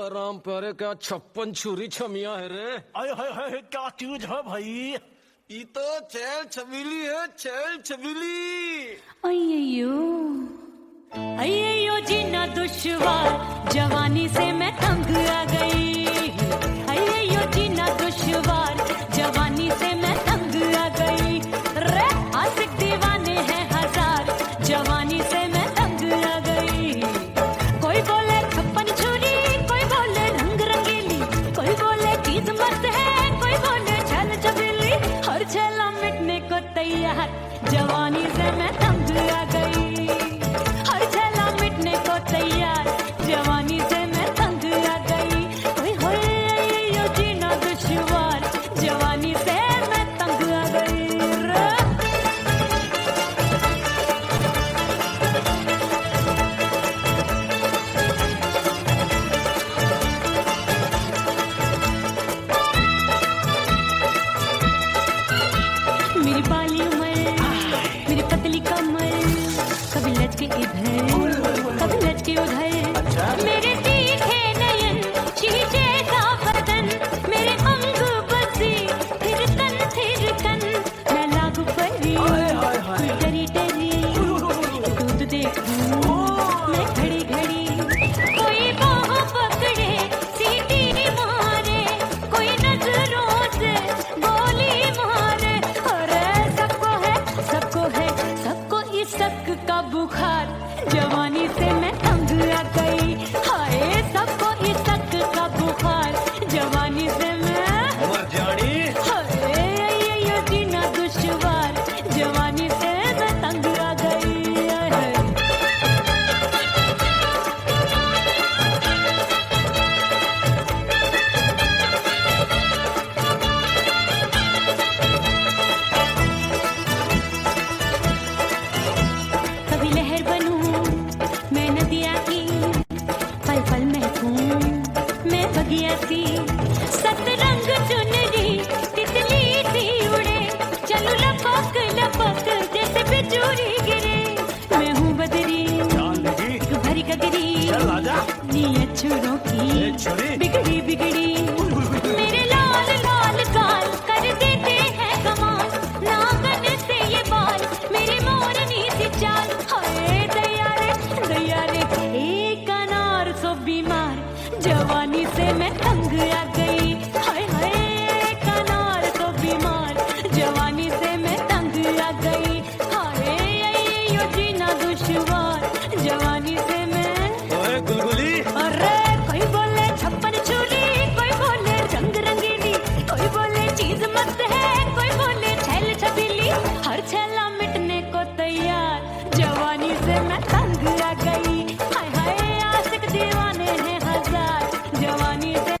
राम प्यारे क्या 56 छुरी छमिया है रे। आय हाय हाय क्या चीज है भाई। ये तो चैल छबीली है, चैल छबीली। अय्यो जीना दुश्वार जवानी से मैं तंग आ गई। अय्यो जीना दुश्वार जवानी से मैं तंग आ गई। रे आशिक दीवाने हैं हजार जवानी से मैं तंग इधर कभी लटके उधर मेरे तीखे नयन शीशे का बदन मेरे अंग बसे फिर कन मैं लागू परी डरी डरी दूध देखूं मैं घड़ी घड़ी कोई बाह पकड़े सीटी मारे कोई नजरों से गोली मारे अरे सबको इस शक का बुखार जवानी से मैं तंग आ गई हाय सबको इस शक का बुखार जवानी से मैं मर जानी हाय ये जीना दुश्वार जवानी से मैं तंग आ गई हाय। कभी लहर बनूं मैं नदिया की पल पल महकूं मैं बगिया सी सतरंग चुनरी तितली सी उड़े चलो लपक लपक जैसे बिजूरी गिरे मैं हूँ बदरी जान लगी भरी गगरी चल आजा नीयत छुरों ए की छोरी बिगड़ी बिगड़ी मेरे लाल लाल गाल कर देते हैं कमाल नागन से ये बाल मेरी मोरनी सी चाल हाय दैया रे एक अनार सो बीमार जवानी से मैं तंग आ गई हाय हाय एक अनार सो बीमार जवानी से मैं तंग आ गई हाय यो जीना दुश्वार जवानी से मैं ओए गुलगुली अरे कोई बोले छप्पन छुरी कोई बोले रंग रंगीली कोई बोले चीज मस्त है कोई बोले छैल छबीली हर छैला मिटने को तैयार जवानी से मैं तंग आ गई हाय हाय आशिक दीवाने हैं हजार जवानी से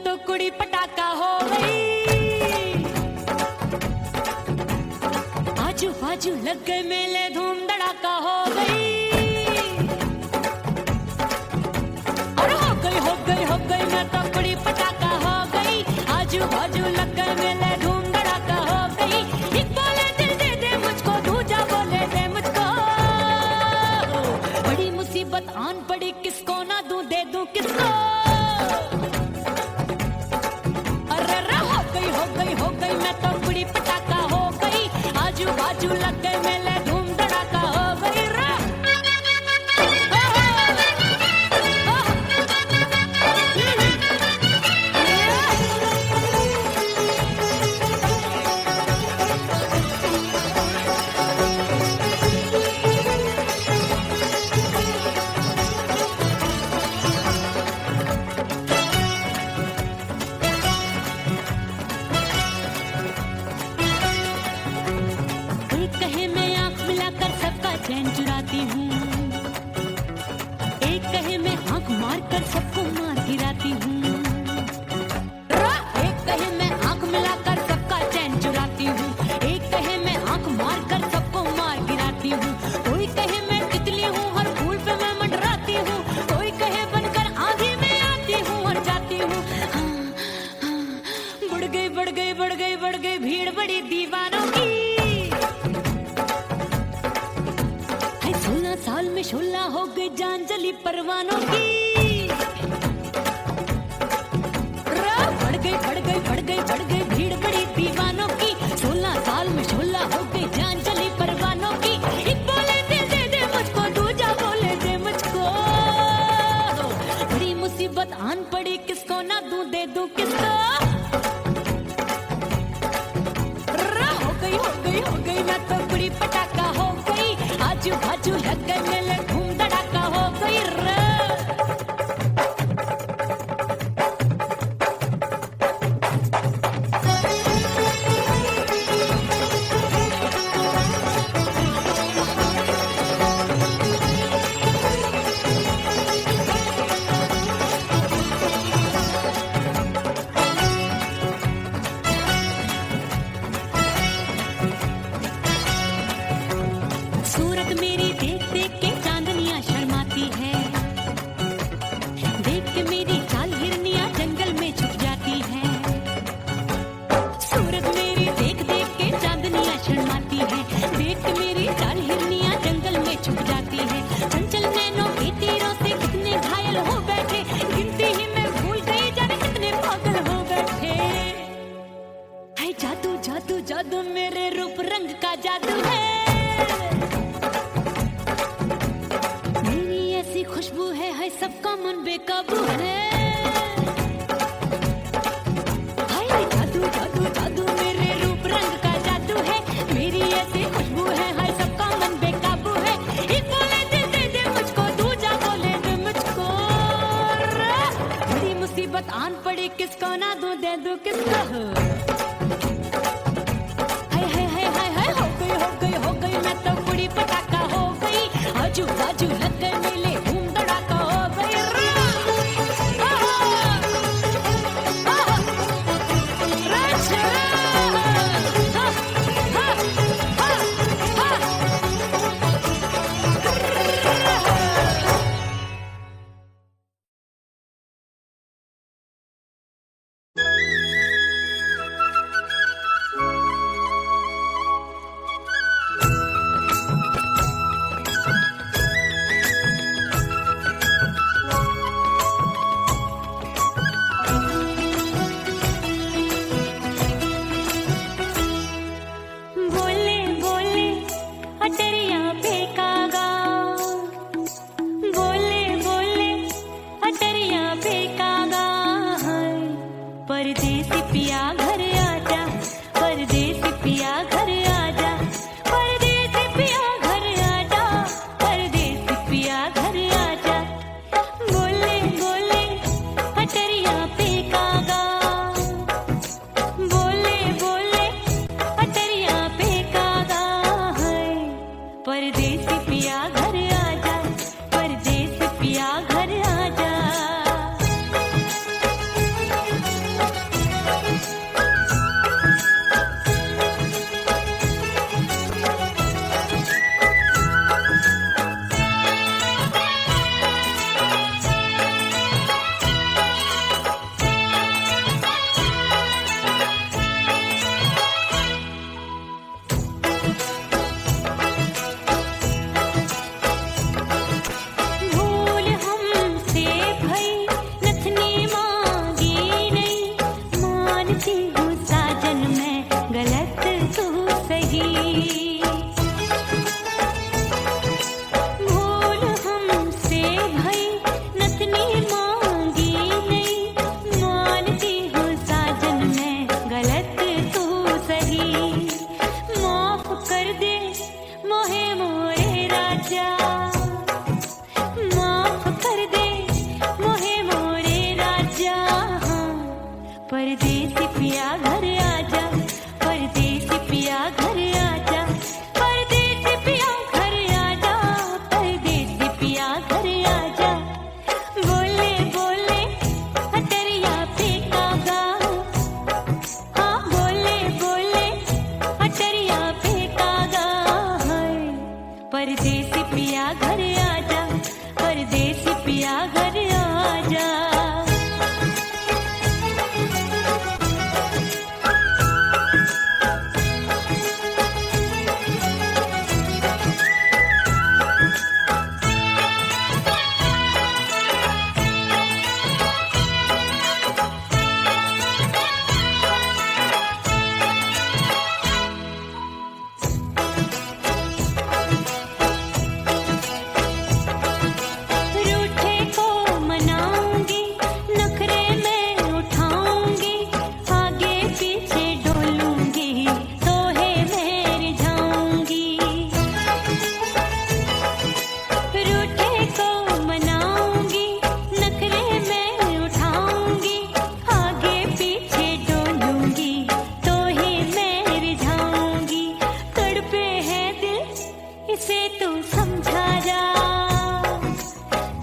तो कुड़ी पटाखा हो गई। आजू बाजू लग गए मेले, धूम धड़ाका हो गई। और हो गई मैं तो कुड़ी पटाखा हो गई। आजू बाजू लग गए मेले, धूम धड़ाका हो गई। एक बोले दिल दे दे मुझको, दूजा बोले दे मुझको। बड़ी मुसीबत आन पड़ी, किसको ना दूं दे दूं किसको। हो गई मैं तो कुड़ी पटाखा हो गई। आजू बाजू लग गए मेले, धूम धड़ाका हो गई। चैन चुराती हूँ, एक कहे मैं आंख मार कर सबको मार गिराती हूँ। एक कहे मैं आंख मिलाकर सबका चैन चुराती हूँ, एक कहे मैं आंख मार कर सबको मार गिराती हूँ। कोई कहे मैं तितली हूँ, हर फूल पे मैं मंडराती हूँ। कोई कहे बनकर आंधी में आती हूँ और जाती हूँ। बढ़ गई भीड़ बड़ी दीवानों की। 16 साल में शोला हो गई, जान जली परवानों की। बढ़ गई भीड़ बड़ी दीवानों की। 16 साल में शोला हो गई, जान जली परवानों की। एक बोले दिल दे दे मुझको, दूजा बोले दे मुझको। बड़ी मुसीबत आन पड़ी, किसको ना दूं दे दूं किसको। हो गई मैं तो कुड़ी पटाखा हो गई। आजू बाजू लग गए मेले, धूम धड़ाका हो गई। सूरत मेरी देख देख के चांदनियां शर्माती है। देख के मेरी चाल हिरनियां जंगल में छुप जाती है। सूरत मेरी देख देख के चांदनियां शर्माती है। देख के मेरी चाल हिरनियां जंगल में छुप जाती है। चंचल नैनों के तीरों से कितने घायल हो बैठे, गिनती ही मैं भूल गई, जाने कितने पागल हो बैठे। है जादू जादू जादू मेरे रूप रंग का जादू है। खुशबू है सबका मन बेकाबू है। हाय जादू जादू जादू मेरे रूप रंग का जादू है। मेरी ऐसी खुशबू है सबका मन बेकाबू है। एक बोले दिल दे दे मुझको, दूजा बोले दे मुझको। बड़ी मुसीबत आन पड़ी, किसको ना दूं दे दूं किसको। हो गई मैं तो कुड़ी पटाखा हो गई। आजू बाजू लग गए मेले, धूम धड़ाका हो गई। परदेसी पिया घर आजा, परदेसी पिया घर आजा, परदेसी पिया घर आजा, परदेसी पिया घर आजा। बोले बोले अटरिया पे कागा, बोले बोले अटरिया पे कागा है। परदेसी पिया घर आजा, परदेसी पिया घर आजा। परदेसी पिया घर आजा, परदेसी पिया घर आजा, परदेसी पिया घर आजा, परदेसी पिया घर आजा। बोले बोले अटरिया पे कागा, हाँ बोले बोले अटरिया पे कागा है। परदेसी पिया घर आजा, परदेसी पिया घर आजा। रूठे को मनाऊंगी, नखरे में उठाऊंगी, आगे पीछे डोलूंगी, तोहे में रिझाऊंगी। रूठे को मनाऊंगी, नखरे में उठाऊंगी, आगे पीछे डोलूंगी, तोहे में रिझाऊंगी। तड़पे है दिल इसे तू समझा जा,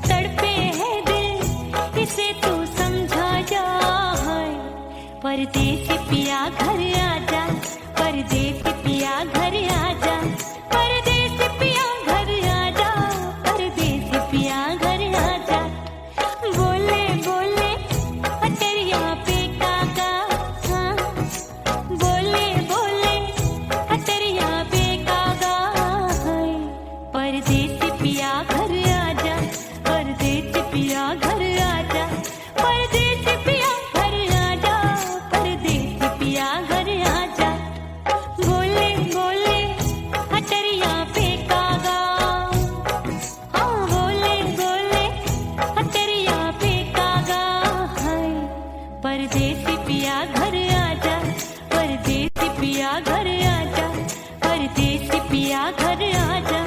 तड़पे है दिल इसे तू समझा जा। परदेसी पिया घर आजा, परदेसी पिया घर आजा, परदेसी पिया घर आजा, परदेसी पिया घर आजा। बोले बोले अटरिया पे कागा, हाँ बोले बोले अटरिया पे कागा है। परदेसी पिया घर आजा, परदेसी पिया घर आजा, परदेसी पिया घर आजा, परदेसी पिया घर आजा। बोले बोले अटरिया पे कागा, हाँ बोले बोले अटरिया पे कागा है। परदेसी पिया घर आजा, परदेसी पिया घर आजा, परदेसी पिया घर आजा,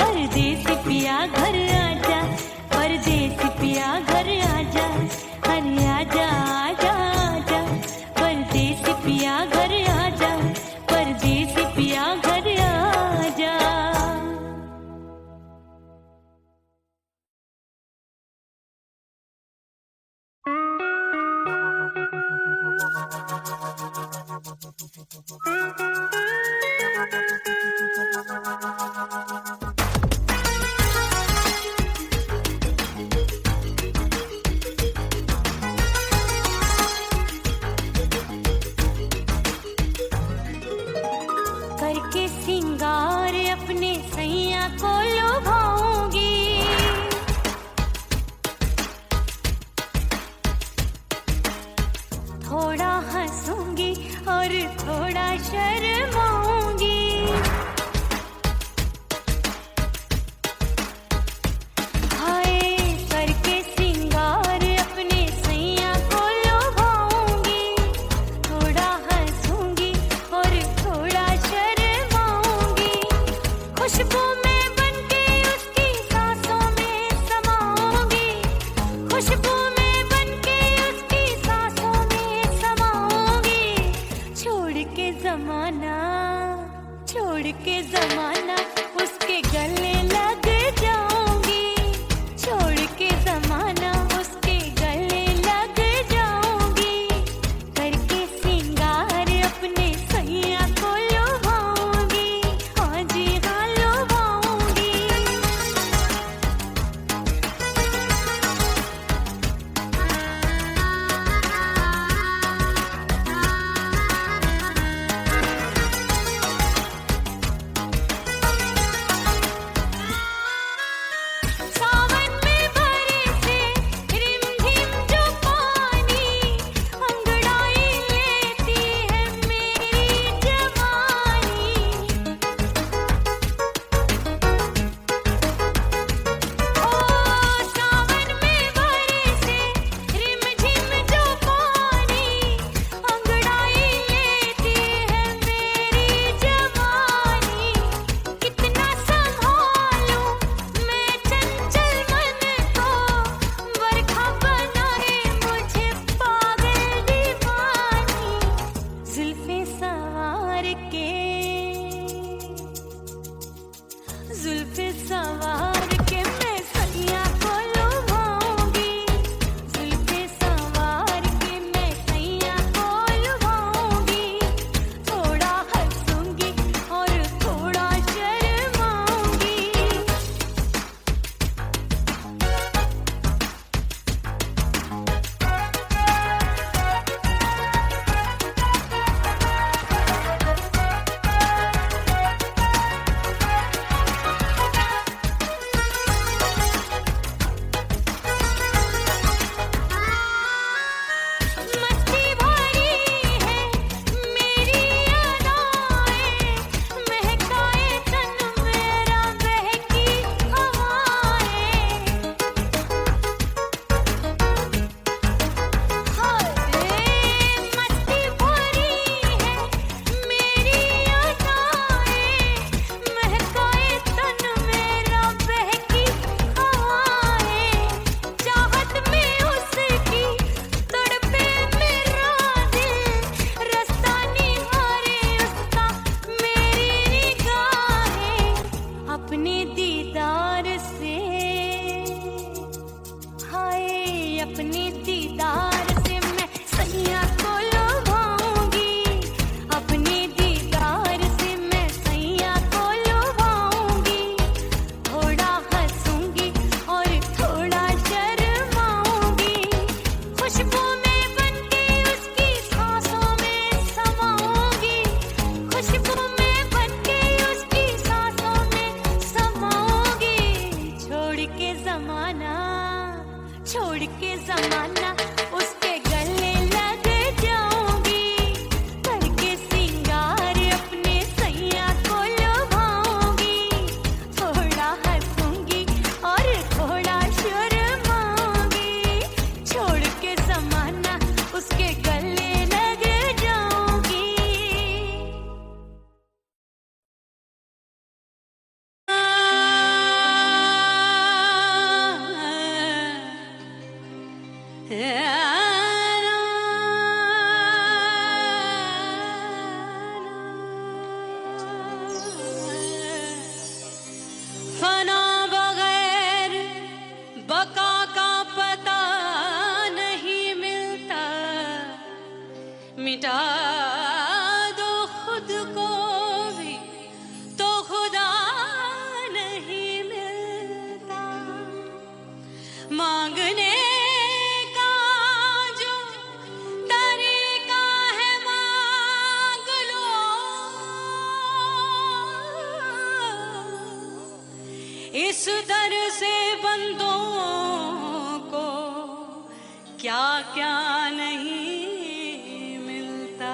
परदेसी पिया घर आजा, परदेसी पिया घर आजा। अरे आजा आजा आजा, परदेसी पिया घर आजा, परदेसी पिया घर आजा। करके सिंगार अपने सैया को लुभाऊंगी, थोड़ा हंसूंगी और थोड़ा शर्माऊंगी। हाय करके सिंगार अपने सैया को लुभाऊंगी, थोड़ा हंसूंगी और थोड़ा शर्माऊंगी। खुशबू में बनके उसकी सांसों में समाऊंगी, खुशबू में बनके उसकी सांसों में समाऊंगी। छोड़ के जमाना, छोड़ के जमाना उसके गले लग जाऊंगी, छोड़ के जमाना उसके गले लग जाऊंगी। करके सिंगार अपने सैया को लुभाऊंगी, हाँ जी हाँ लुभाऊंगी। मिटा दो खुद को भी तो खुदा नहीं मिलता। मांगने का जो तरीका है मांग लो, इस दर से बंदों को क्या क्या नहीं मिलता।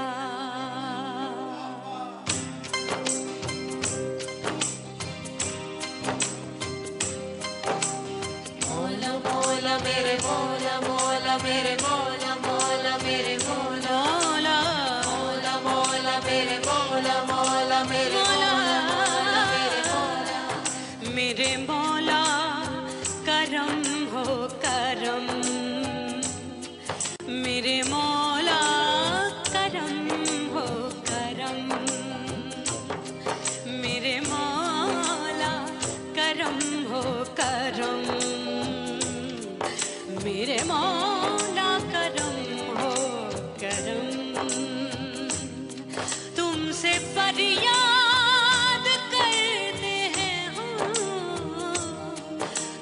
मौला मौला मेरे मौला मौला मेरे मौला मौला मेरे मौला मौला मौला मेरे मौला मौला मेरे मौला मेरे मौला मेरे मौला करम हो करम। मेरे मौला करम हो करम। मेरे मौला करम हो करम। मेरे मौला करम हो करम। तुमसे फरियाद करते हैं हम,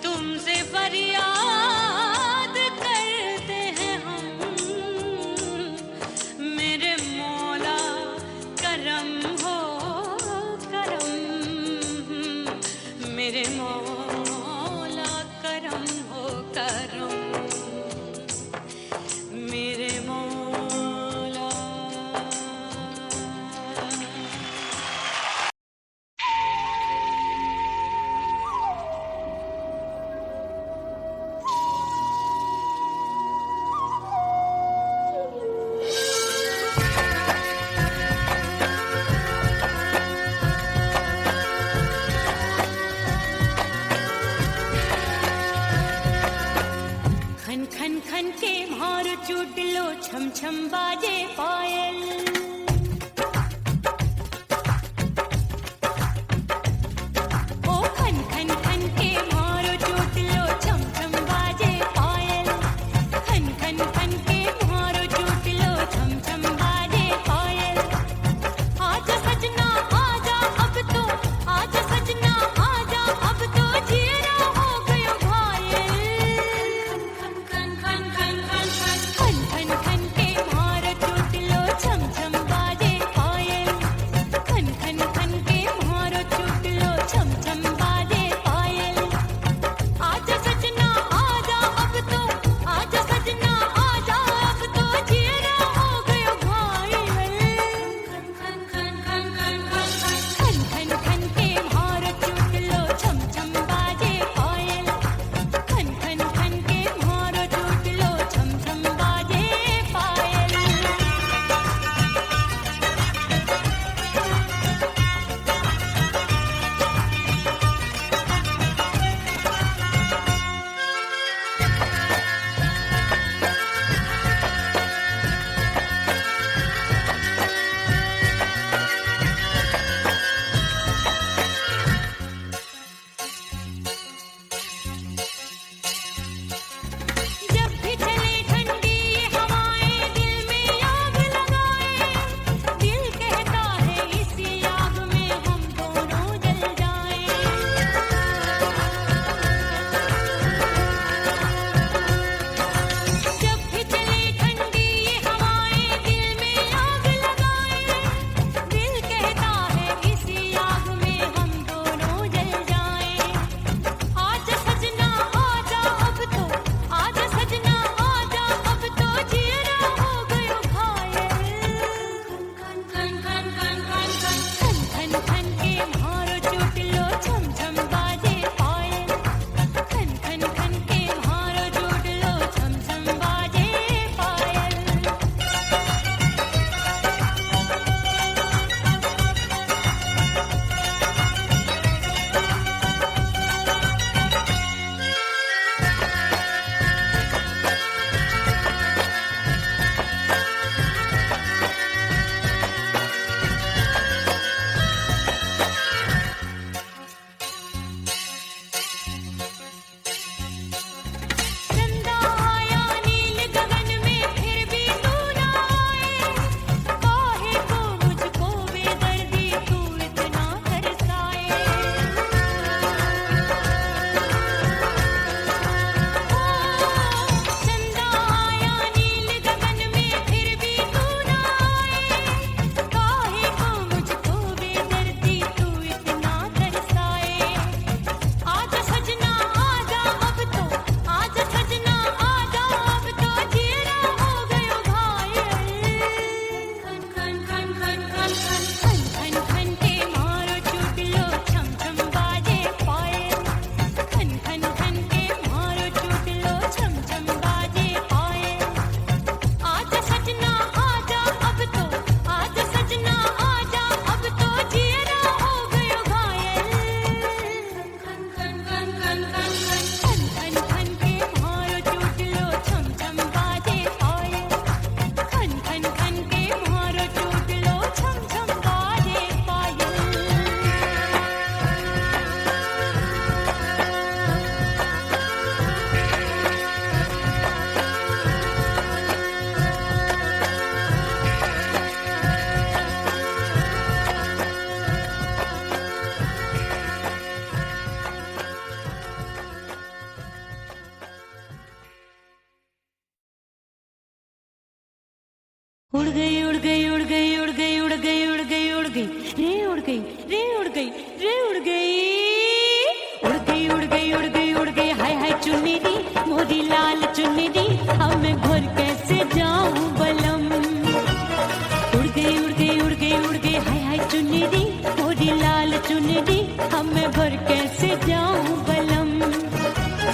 तुमसे फरियाद करते हैं हम। मेरे मौला करम हो करम। मेरे मौला करम हो करम। मेरे मौला। खन खन खन के मार चूट लो, छम छम बाजे पायल। ओ खन खन खन के मार चूट लो, छम छम बाजे पायल। खन खन खन के मार चूट लो, छम छम बाजे पायल। आजा सजना आजा अब तो, आजा सजना आजा अब तो, जीना हो गयो घायल। खन खन खन खन खन खन खन खन के मार चूट लो, छम छम उड़ गई उड़ गई उड़ गई उड़ गई उड़ गई उड़ गई उड़ गई रे उड़ गई रे उड़ गई रे उड़ गई उड़ गई उड़ गई उड़ गई उड़ गई हाय हाय चुन्नी दी मोरी लाल चुन्नी दी अब मैं घर कैसे जाऊं बलम उड़ गई उड़ गई उड़ गई उड़ गई हाय हाय चुन्नी दी मोरी लाल चुन्नी दी अब मैं घर कैसे जाऊं बलम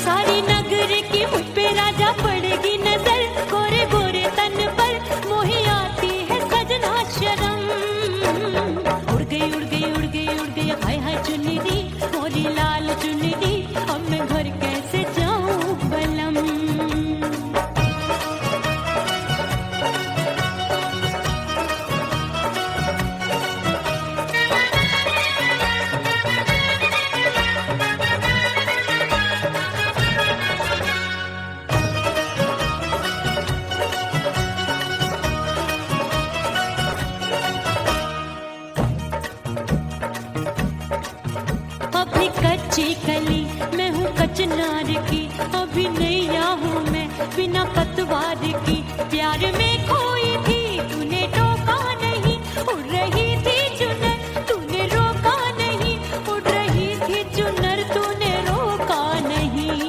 सारी नगर की मुझ पे राजा पड़ेगी नजर गोरे गोरे तन पर मोही आती है सजना शर्म उड़ गई उड़ गई उड़ गई उड़ गई हाय हाय चुन्नी दी मोरी लाल चुन्नी दी अब मैं घर कैसे जाऊं बलम अपनी कच्ची कली मैं हूँ कचनार की अभी नैया हूँ मैं बिना पतवार की प्यार में खोई थी तूने टोका नहीं उड़ रही थी चुनर तूने रोका नहीं उड़ रही थी चुनर तूने रोका नहीं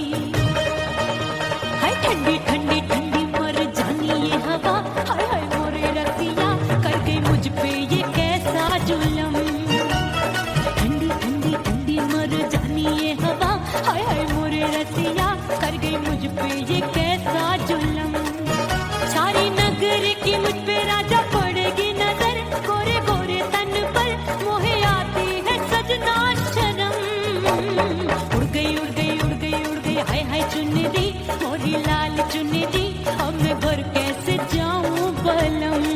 हाय ठंडी ठंडी ठंडी मर जानी ये हवा हाय हाय मोरे रतिया कर गई मुझ पे ये कैसा जुलम ठंडी ठंडी ठंडी मर जानी ये हवा हाय हाय मोरे रतिया कर गई मुझ पे ये कैसा जुलम सारी नगर की मुझ पे राजा पड़ेगी नजर गोरे गोरे तन पर मोहे आती है सजना शर्म उड़ गई उड़ गई उड़ गई उड़ गई हाय हाय चुन्नी दी मोरी लाल चुन्नी दी अब मैं घर कैसे जाऊं बलम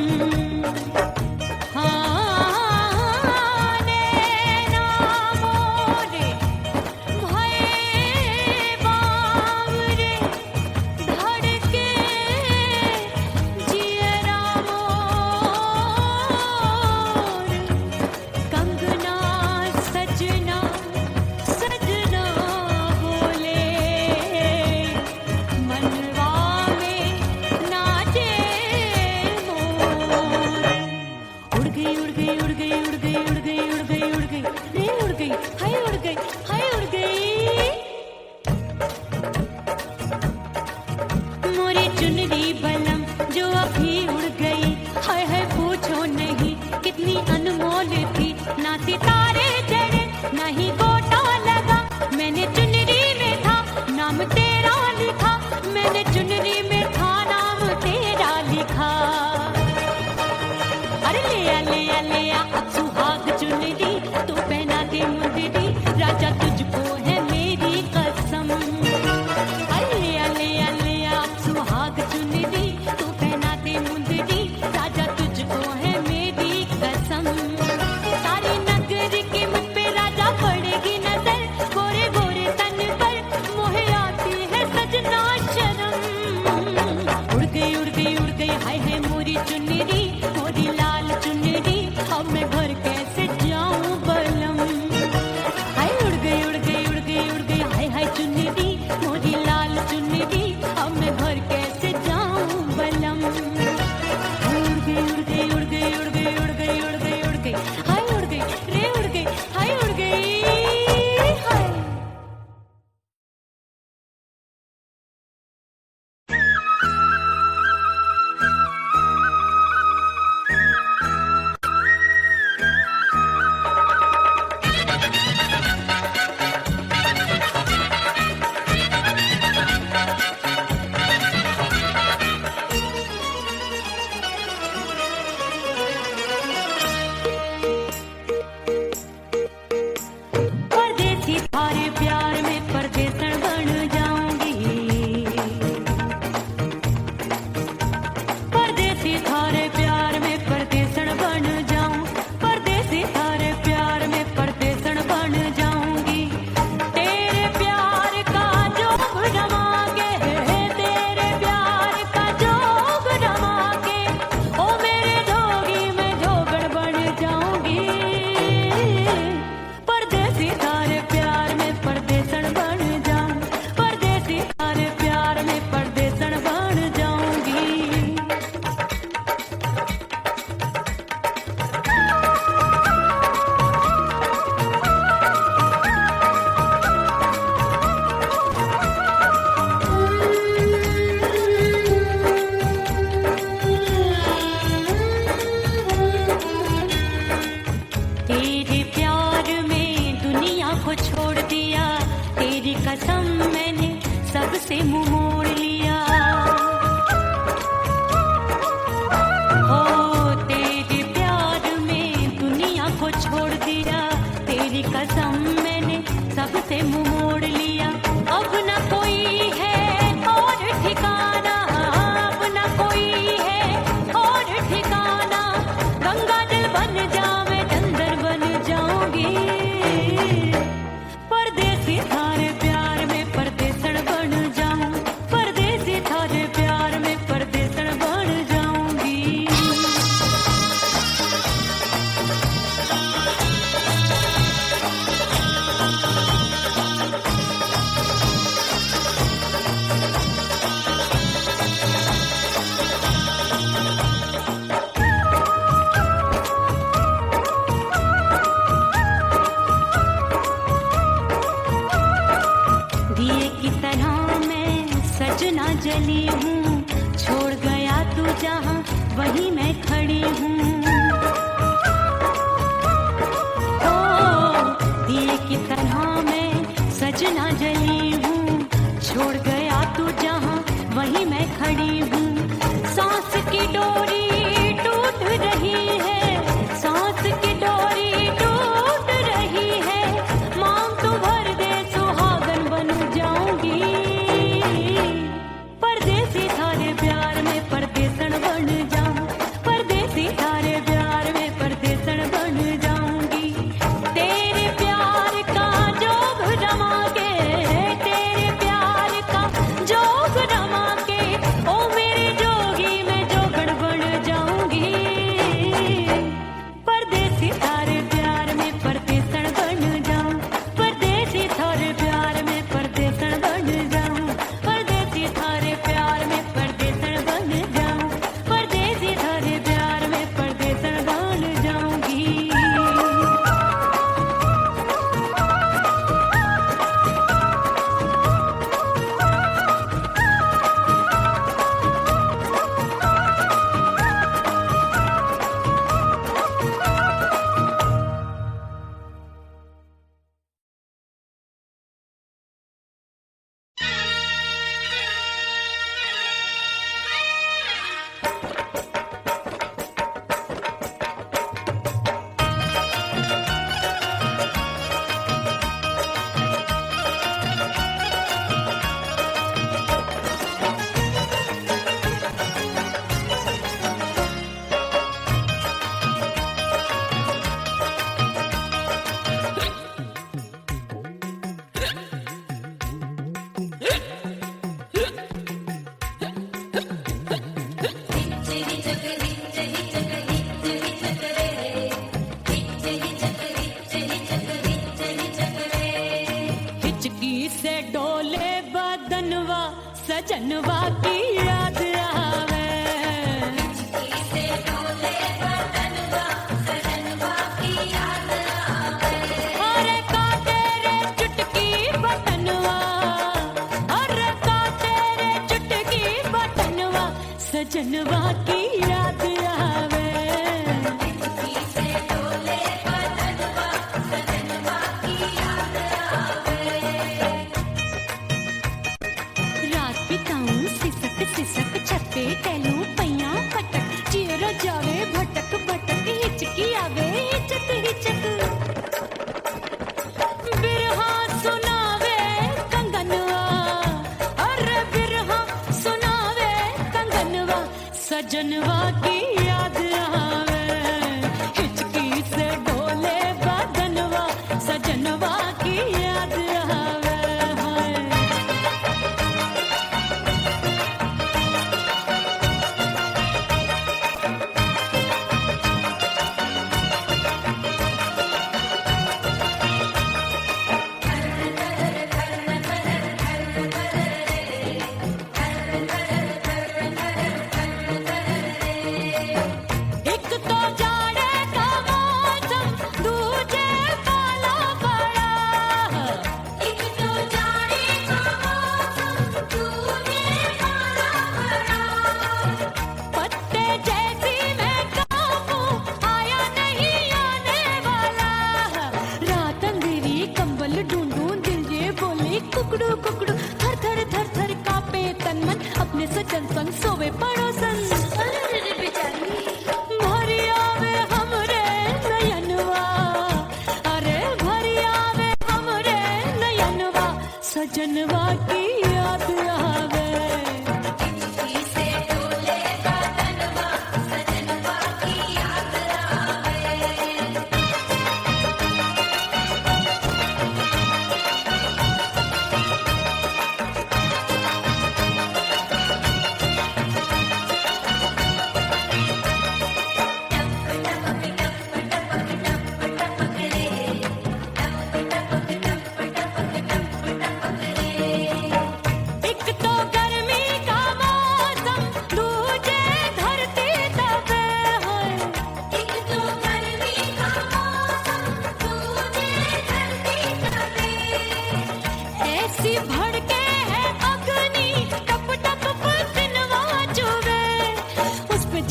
चुनरी बलम जो अभी उड़ गई हाय हाय पूछो नहीं कितनी अनमोल थी ना सितारे जड़े ना ही गोटा लगा मैंने चुनरी में था नाम तेरा लिखा मैंने चुनरी में था नाम तेरा लिखा अरे ले आ अब सुहाग चुनरी तू पहना दे मुंदरी राजा तुझको है मेरी कसम सुहाग चुनरी तू पहना दे मुंदरी राजा तुझको है मेरी कसम सारी नगर की मुझ पे राजा पड़ेगी नजर गोरे गोरे तन पर मोहे आती है सजना शर्म उड़ गई हाय हाय मोरी चुनरी मोरी लाल चुनरी अब मैं घर कैसे जाऊं बलम हाय उड़ गई उड़ गई उड़ गई उड़ गई हाय हाय चुनरी मोरी लाल चुनरी अब मैं घर कैसे जाऊं बलम उड़ गई उड़ गई उड़ गई उड़ गई उड़ गई उड़ गई उड़ गई हाय उड़ गई रे उड़ गई हाय उड़ गई हाय परदेसी थारे प्यार में परदेसन बन जाऊंगी परदेसी थारे प्यार में परदेसन बन जाऊं परदेसी थारे प्यार में परदेसन बन जाऊंगी तेरे प्यार का जोग रमा के तेरे प्यार का जोग रमा के ओ मेरे जोगी मैं जोगड़ बन जाऊंगी परदेसी थारे प्यार में परदेसन बन जाऊं परदेसी थारे प्यार में परदेसन बन जाऊंगी जहाँ वहीं मैं खड़ी हूँ। ओ दिए की तरह मैं सजना जली हूँ, छोड़ गया तू जहाँ वहीं मैं खड़ी हूँ। सांस की डोरी टूट रही है, सांस की डोरी टूट रही है, मांग तू भर दे सुहागन बन जाऊंगी। परदेसी थारे प्यार में परदेसन बन जाऊं, परदेसी थारे प्यार में परदेसन बन जाऊंगी। तेरे प्यार का जोग रमा के, तेरे प्यार का जोग रमा के, ओ मेरे जोगी मैं जोगड़ बन जाऊंगी। परदेसी थारे प्यार में परदेसन बन जाऊं, परदेसी थारे प्यार में परदेसन बन जाऊं, परदेसी थारे प्यार में परदेसन बन जाऊं, परदेसी थारे प्यार में परदेसन बन जाऊंगी। हिचकी से डोले बदनवा सजनवा की याद आवे। अरे काटे रे चुटकी बटनवा, अरे काटे रे चुटकी बटनवा, सजनवा की याद आवे। रात बिताऊं सिसक सिसक छत्ते टैलू पैया पटक, चेहरा जावे भटक भटक, हिचकी आवे हिचक हिचक। बिरहा सुनावे कंगनवा, अरे बिरहा सुनावे कंगनवा, सजनवा की याद आवे। हिचकी से डोले बदनवा, सजनवा की याद आवे। हाय एक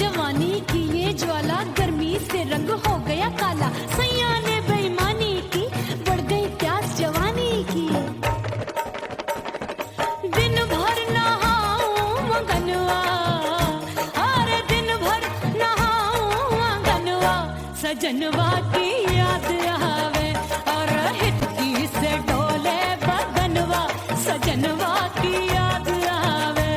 जवानी की ये ज्वाला गर्मी से रंग हो गया काला सैया ने बेईमानी की बढ़ गई प्यास जवानी की दिन भर नहाऊं मगनवा अरे दिन भर नहाऊं मगनवा सजनवा की याद आवे और हिचकी से डोले बदनवा सजनवा की याद आवे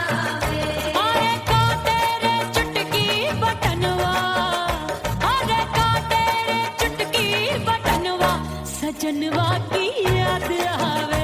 अरे का तेरे चुटकी बटनवा अरे का तेरे चुटकी बटनवा सजनवा की याद आवे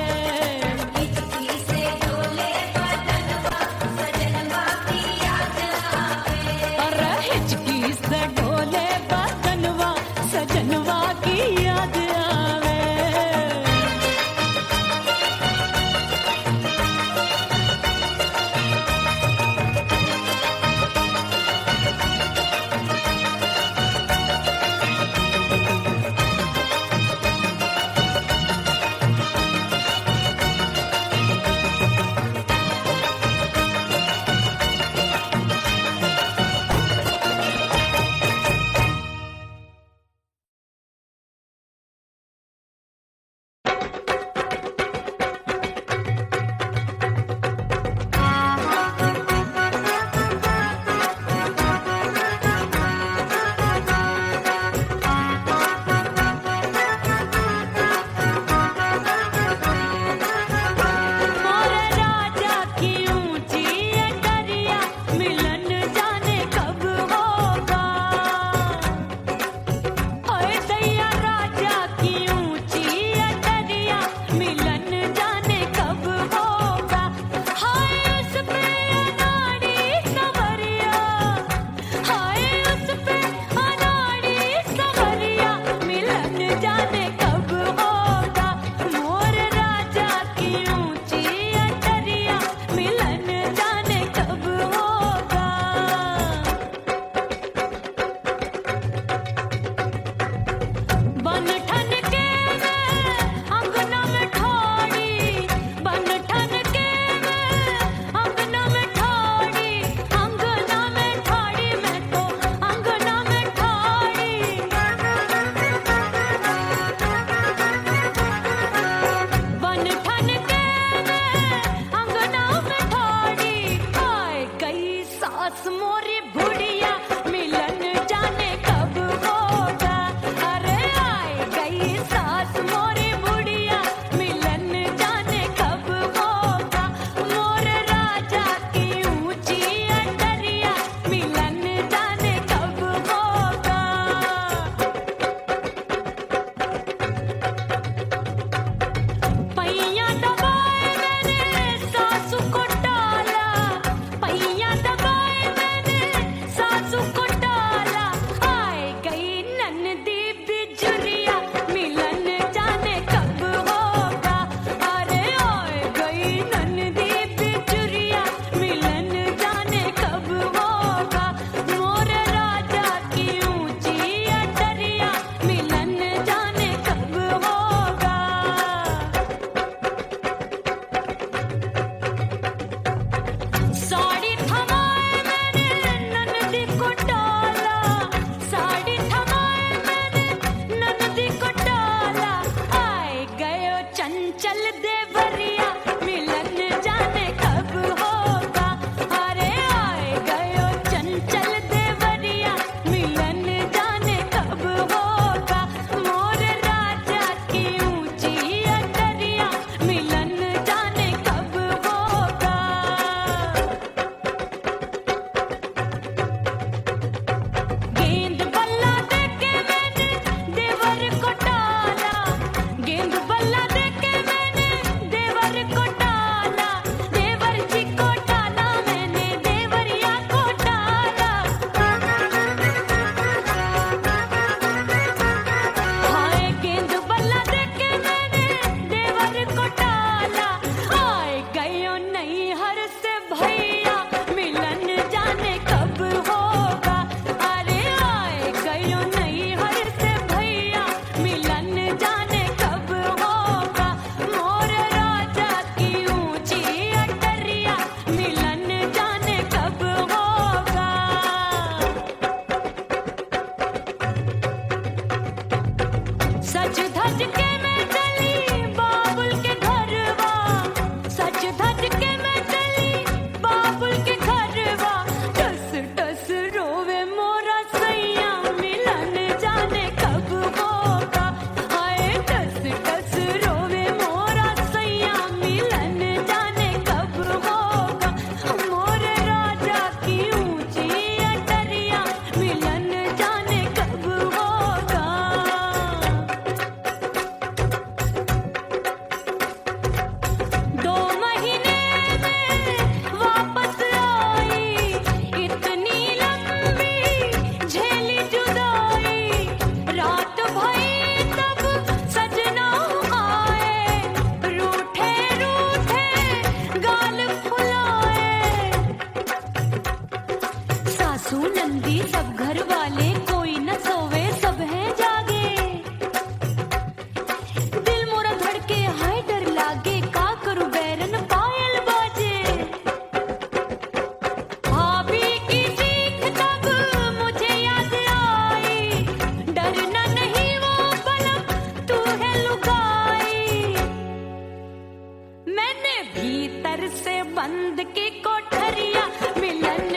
भीतर से बंद की कोठरिया मिलन